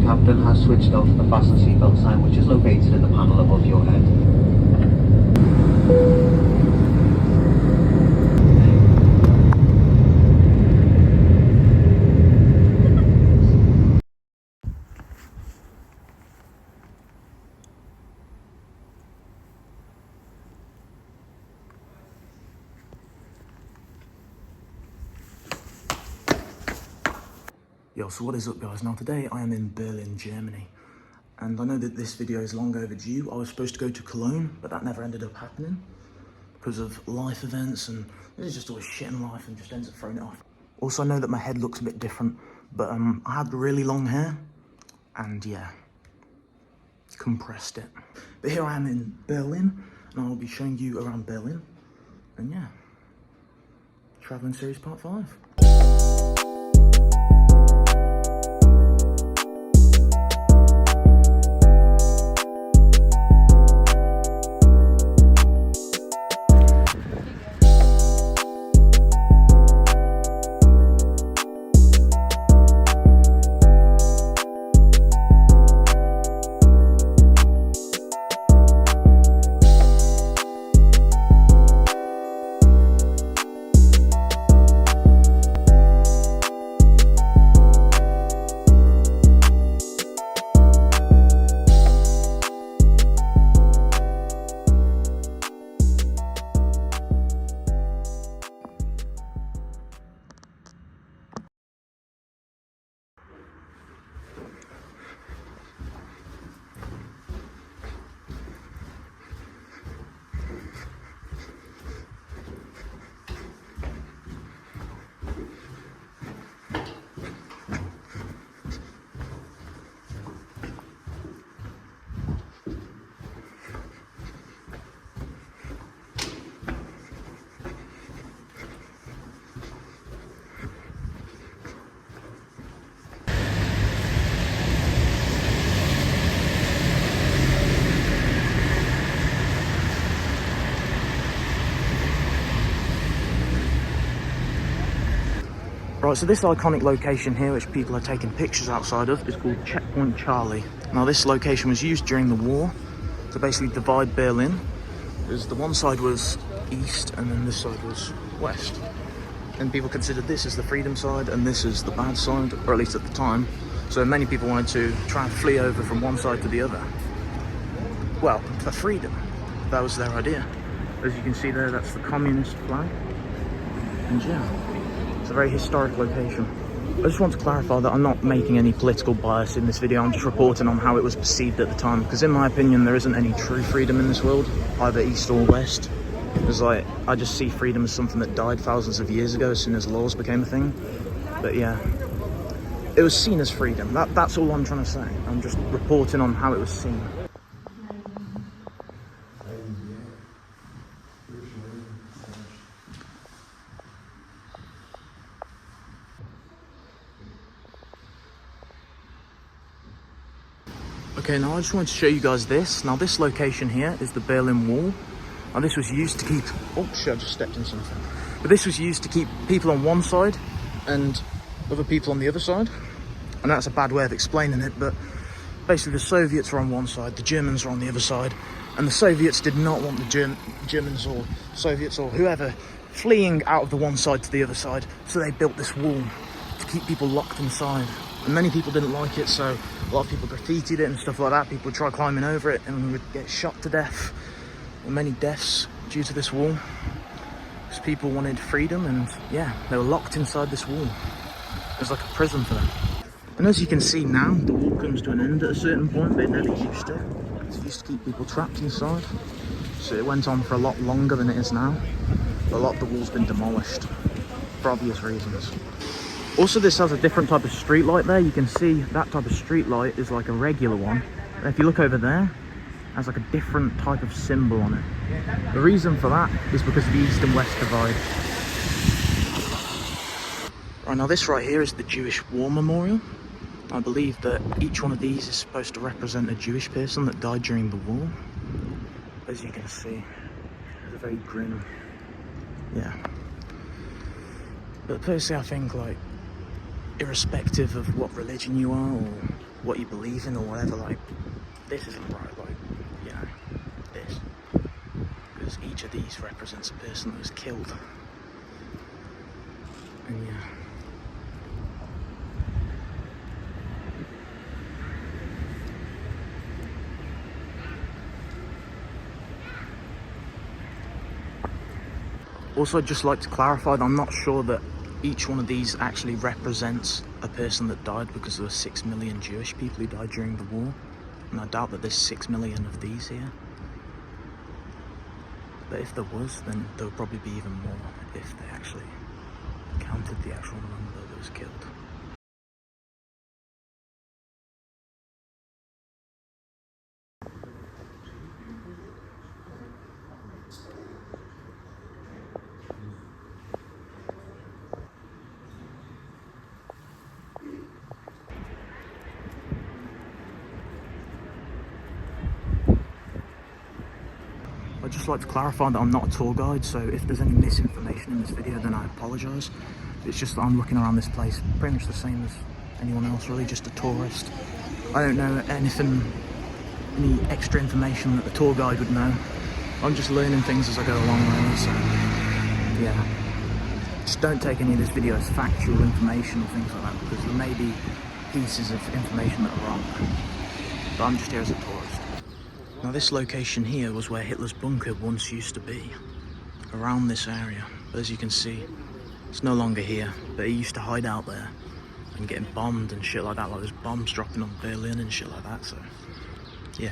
captain has switched off the fasten seatbelt sign, which is located in the panel above your head. Yo, so what is up guys? Now today I am in Berlin, Germany, and I know that this video is long overdue. I was supposed to go to Cologne, but that never ended up happening because of life events, and this is just always shit in life and just ends up throwing it off. Also, I know that my head looks a bit different, but I had really long hair and yeah, compressed it. But here I am in Berlin and I'll be showing you around Berlin, and yeah, traveling series part 5. Right, so this iconic location here, which people are taking pictures outside of, is called Checkpoint Charlie. Now this location was used during the war to basically divide Berlin, because the one side was east and then this side was west. And people considered this as the freedom side and this is the bad side, or at least at the time. So many people wanted to try and flee over from one side to the other. Well, for freedom, that was their idea. As you can see there, that's the communist flag. And yeah, it's a very historic location. I just want to clarify that I'm not making any political bias in this video. I'm just reporting on how it was perceived at the time, because in my opinion there isn't any true freedom in this world, either east or west. Because I just see freedom as something that died thousands of years ago as soon as laws became a thing. But yeah, it was seen as freedom. That's all I'm trying to say. I'm just reporting on how it was seen. Okay, now I just wanted to show you guys this. Now this location here is the Berlin Wall. Now this was used to keep, oh shit, I just stepped in something. But this was used to keep people on one side and other people on the other side. And that's a bad way of explaining it, but basically the Soviets were on one side, the Germans were on the other side, and the Soviets did not want the Germans or Soviets or whoever fleeing out of the one side to the other side, so they built this wall to keep people locked inside. And many people didn't like it, so a lot of people graffitied it and stuff like that. People would try climbing over it and would get shot to death. And many deaths due to this wall, because people wanted freedom, and yeah, they were locked inside this wall. It was like a prison for them. And as you can see now, the wall comes to an end at a certain point, but it never used to. It used to keep people trapped inside. So it went on for a lot longer than it is now. But a lot of the wall's been demolished for obvious reasons. Also, this has a different type of street light there. You can see that type of street light is like a regular one. And if you look over there, it has like a different type of symbol on it. The reason for that is because of the east and west divide. Right, now this right here is the Jewish War Memorial. I believe that each one of these is supposed to represent a Jewish person that died during the war. As you can see, it's a very grim, yeah. But personally I think, like, irrespective of what religion you are or what you believe in or whatever, like, this isn't right, like, you know, this. Because each of these represents a person that was killed. And yeah. Also, I'd just like to clarify that I'm not sure that each one of these actually represents a person that died, because there were 6 million Jewish people who died during the war. And I doubt that there's 6 million of these here. But if there was, then there would probably be even more if they actually counted the actual number that was killed. I'd just like to clarify that I'm not a tour guide, so if there's any misinformation in this video, then I apologise. It's just that I'm looking around this place pretty much the same as anyone else, really, just a tourist. I don't know anything, any extra information that the tour guide would know. I'm just learning things as I go along, really, so yeah. Just don't take any of this video as factual information or things like that, because there may be pieces of information that are wrong. But I'm just here as a tourist. Now this location here was where Hitler's bunker once used to be, around this area. But as you can see, it's no longer here, but he used to hide out there and getting bombed and shit like that, like there's bombs dropping on Berlin and shit like that, so yeah.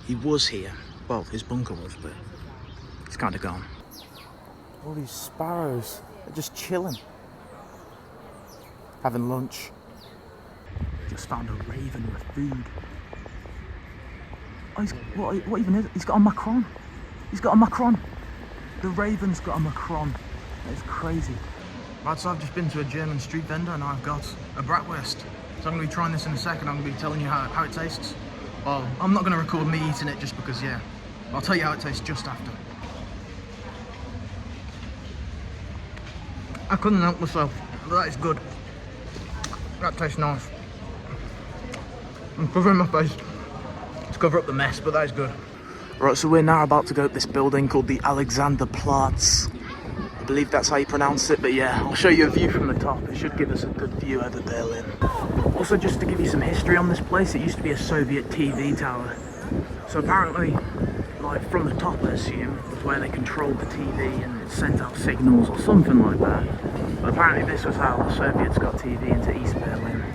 He was here, well, his bunker was, but it's kind of gone. All these sparrows, they're just chilling, having lunch. Just found a raven with food. Oh, what even is it? He's got a Macron. He's got a Macron. The raven's got a Macron. That's crazy. Right, so I've just been to a German street vendor and I've got a bratwurst. So I'm going to be trying this in a second. I'm going to be telling you how it tastes. Well, I'm not going to record me eating it just because, yeah. I'll tell you how it tastes just after. I couldn't help myself. That is good. That tastes nice. I'm covering my face to cover up the mess, but that is good. Right, so we're now about to go up this building called the Alexanderplatz. I believe that's how you pronounce it, but yeah, I'll show you a view from the top. It should give us a good view over Berlin. Also, just to give you some history on this place, it used to be a Soviet TV tower. So apparently, like from the top, I assume, was where they controlled the TV and it sent out signals or something like that. But apparently this was how the Soviets got TV into East Berlin.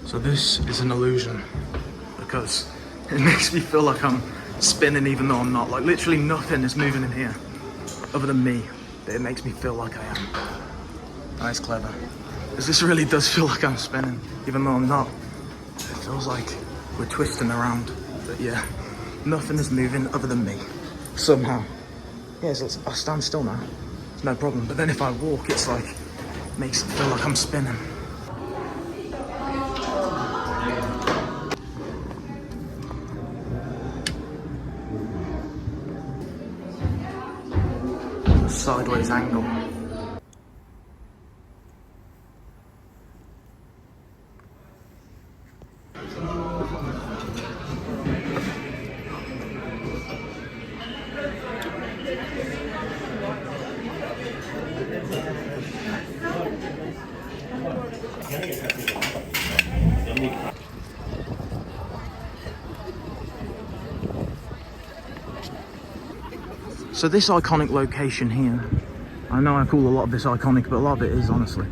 So this is an illusion because it makes me feel like I'm spinning even though I'm not. Like literally nothing is moving in here other than me. But it makes me feel like I am. That is clever. Because this really does feel like I'm spinning, even though I'm not. It feels like we're twisting around. But yeah, nothing is moving other than me. Somehow. Yeah, so I stand still now. It's no problem. But then if I walk, it's like, makes it feel like I'm spinning. Sideways angle. So this iconic location here, I know I call a lot of this iconic, but a lot of it is, honestly.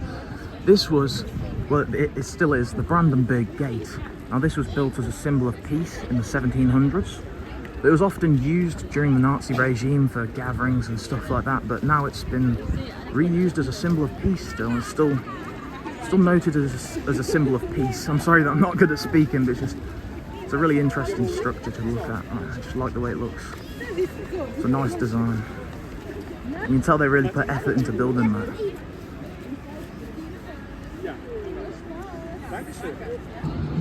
This was, well, it still is, the Brandenburg Gate. Now this was built as a symbol of peace in the 1700s. It was often used during the Nazi regime for gatherings and stuff like that, but now it's been reused as a symbol of peace still, and still noted as a symbol of peace. I'm sorry that I'm not good at speaking, but it's a really interesting structure to look at. I just like the way it looks. It's a nice design. You can tell they really put effort into building that.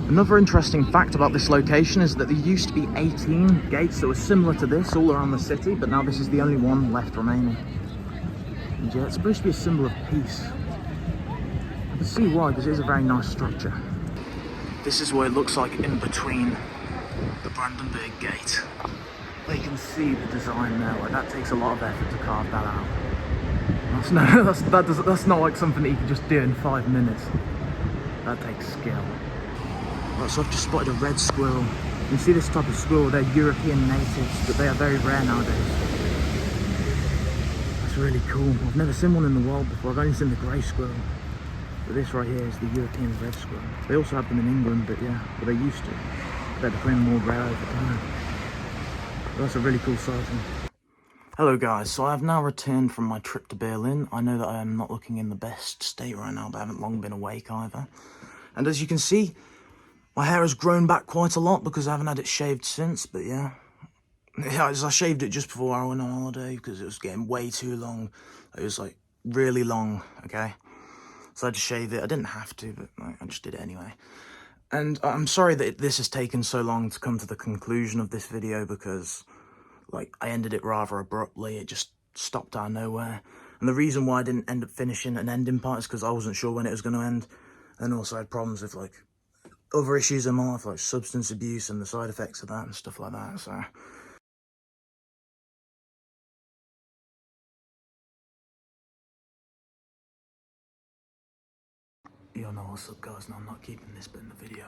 Another interesting fact about this location is that there used to be 18 gates that were similar to this all around the city, but now this is the only one left remaining. And yeah, it's supposed to be a symbol of peace. I can see why, because it is a very nice structure. This is what it looks like in between the Brandenburg Gate. You can see the design there, like that takes a lot of effort to carve that out. That's not like something that you can just do in 5 minutes. That takes skill. Right, so I've just spotted a red squirrel. You can see this type of squirrel, they're European natives, but they are very rare nowadays. That's really cool. I've never seen one in the wild before, I've only seen the grey squirrel. But this right here is the European red squirrel. They also have them in England, but yeah, but they used to. They're becoming more rare over time. That's a really cool sighting. Hello guys, so I have now returned from my trip to Berlin. I know that I am not looking in the best state right now, but I haven't long been awake either. And as you can see, my hair has grown back quite a lot because I haven't had it shaved since, but yeah. I shaved it just before I went on holiday because it was getting way too long. It was like really long, okay? So I had to shave it. I didn't have to, but I just did it anyway. And I'm sorry that this has taken so long to come to the conclusion of this video because, like, I ended it rather abruptly. It just stopped out of nowhere. And the reason why I didn't end up finishing an ending part is because I wasn't sure when it was going to end. And also I had problems with, like, other issues in my life, like substance abuse and the side effects of that and stuff like that, so... You know what's up, guys, and I'm not keeping this bit in the video.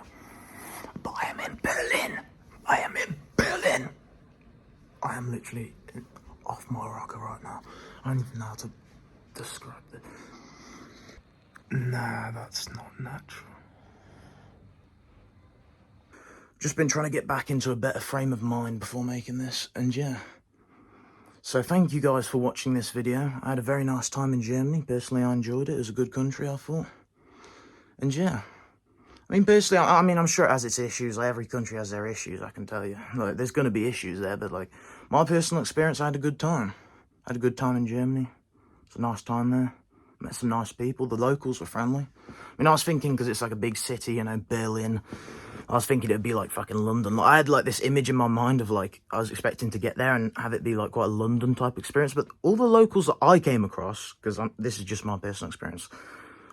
But I am in Berlin! I am in Berlin! I am literally off my rocker right now. I don't even know how to describe it. Nah, that's not natural. Just been trying to get back into a better frame of mind before making this, and yeah. So thank you guys for watching this video. I had a very nice time in Germany. Personally, I enjoyed it. It was a good country, I thought. And yeah. I mean, personally, I mean, I'm sure it has its issues. Like, every country has their issues, I can tell you. Like, there's going to be issues there, but, like, my personal experience, I had a good time. I had a good time in Germany. It's a nice time there. Met some nice people. The locals were friendly. I mean, I was thinking, because it's, like, a big city, you know, Berlin. I was thinking it would be, like, fucking London. Like, I had, like, this image in my mind of, like, I was expecting to get there and have it be, like, quite a London-type experience. But all the locals that I came across, because this is just my personal experience,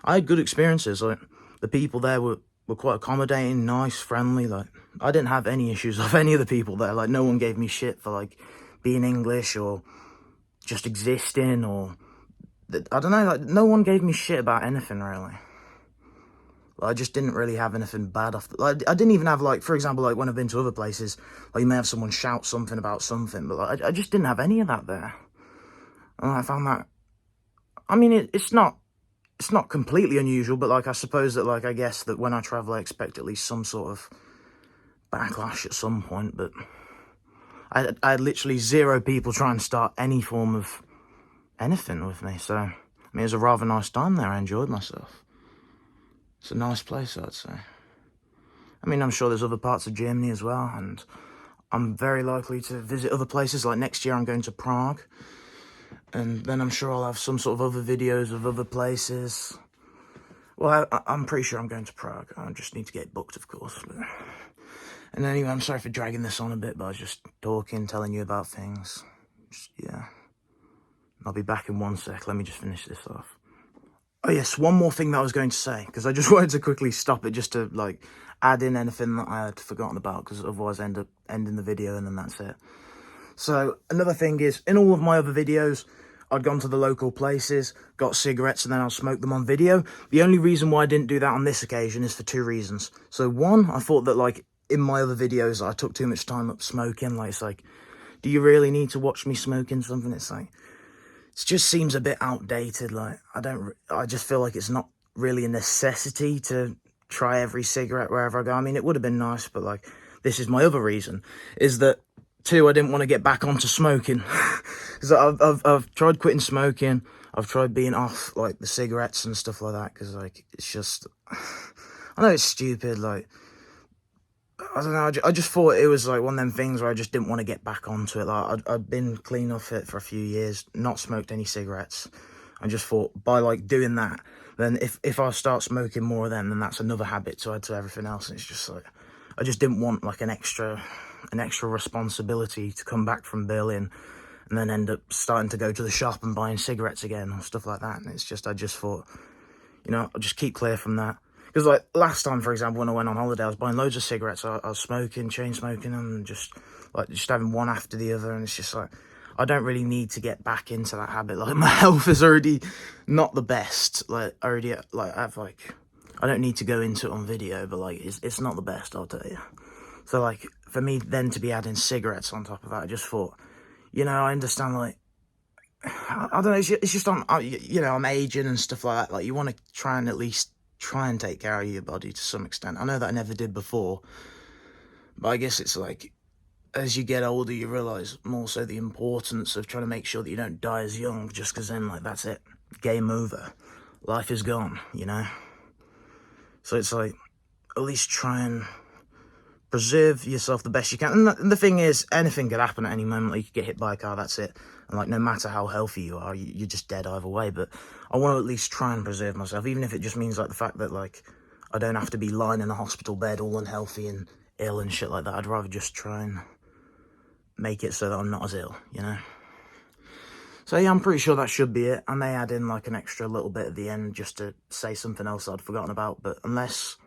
I had good experiences. Like, the people there were quite accommodating, nice, friendly. Like, I didn't have any issues with any of the people there. Like, no one gave me shit for, like, being English or just existing or... I don't know, like, no one gave me shit about anything, really. Like, I just didn't really have anything bad off... Like, I didn't even have, like, for example, like, when I've been to other places, like, you may have someone shout something about something, but, like, I just didn't have any of that there. And I found that... I mean, it's not completely unusual, but, like, I suppose that, like, I guess that when I travel, I expect at least some sort of backlash at some point, but I had literally 0 people try and start any form of anything with me, so mean, it was a rather nice time there. I enjoyed myself. It's a nice place, I'd say. I mean, I'm sure there's other parts of Germany as well, and I'm very likely to visit other places. Like next year I'm going to Prague, and then I'm sure I'll have some sort of other videos of other places. Well, I'm pretty sure I'm going to Prague. I just need to get booked, of course. But... And anyway, I'm sorry for dragging this on a bit, but I was just talking, telling you about things. Yeah. I'll be back in 1 sec. Let me just finish this off. Oh, yes, one more thing that I was going to say, because I just wanted to quickly stop it just to, like, add in anything that I had forgotten about, because otherwise I end up ending the video and then that's it. So, another thing is, in all of my other videos, I'd gone to the local places, got cigarettes, and then I'll smoke them on video. The only reason why I didn't do that on this occasion is for 2 reasons. So, one, I thought that, like, in my other videos, I took too much time up smoking. Like, it's like, do you really need to watch me smoking something? It's like, it just seems a bit outdated. Like, I just feel like it's not really a necessity to try every cigarette wherever I go. I mean, it would have been nice, but, like, this is my other reason, is that, 2, I didn't want to get back onto smoking. Because I've tried quitting smoking. I've tried being off, like, the cigarettes and stuff like that. Because, like, it's just... I know it's stupid, like... I don't know, I just thought it was, like, one of them things where I just didn't want to get back onto it. Like, I'd been clean off it for a few years, not smoked any cigarettes. I just thought, by, like, doing that, then if I start smoking more of them, then that's another habit to add to everything else. And it's just, like... I just didn't want, like, an extra responsibility to come back from Berlin and then end up starting to go to the shop and buying cigarettes again or stuff like that. And it's just, I just thought, you know, I'll just keep clear from that. Because, like, last time, for example, when I went on holiday, I was buying loads of cigarettes. I was smoking, chain smoking, and just having one after the other. And it's just like, I don't really need to get back into that habit. Like, my health is already not the best. Like, already, like, I don't need to go into it on video, but, like, it's not the best, I'll tell you. So, like, for me then to be adding cigarettes on top of that, I just thought, you know, I understand, like, I don't know, it's just on, you know, I'm aging and stuff like that. Like, you want to try and at least try and take care of your body to some extent. I know that I never did before, but I guess it's like, as you get older, you realise more so the importance of trying to make sure that you don't die as young, just because then, like, that's it. Game over. Life is gone, you know? So it's like, at least try and preserve yourself the best you can. And the thing is, anything could happen at any moment. Like, you could get hit by a car, that's it. And, like, no matter how healthy you are, you're just dead either way. But I want to at least try and preserve myself, even if it just means, like, the fact that, like, I don't have to be lying in a hospital bed all unhealthy and ill and shit like that. I'd rather just try and make it so that I'm not as ill, you know? So, yeah, I'm pretty sure that should be it. I may add in, like, an extra little bit at the end just to say something else I'd forgotten about. But unless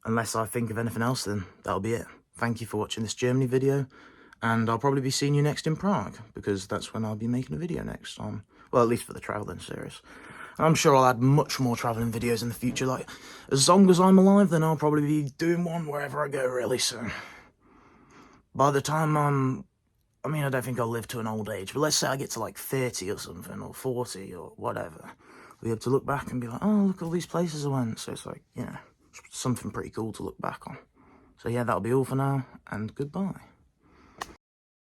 I think of anything else, then that'll be it. Thank you for watching this Germany video, and I'll probably be seeing you next in Prague, because that's when I'll be making a video next on, well, at least for the travelling series. And I'm sure I'll add much more travelling videos in the future. Like, as long as I'm alive, then I'll probably be doing one wherever I go, really. So, by the time I mean, I don't think I'll live to an old age, but let's say I get to, like, 30 or something, or 40, or whatever. I'll be able to look back and be like, oh, look at all these places I went. So it's like, you know, something pretty cool to look back on. So yeah, that'll be all for now, and goodbye.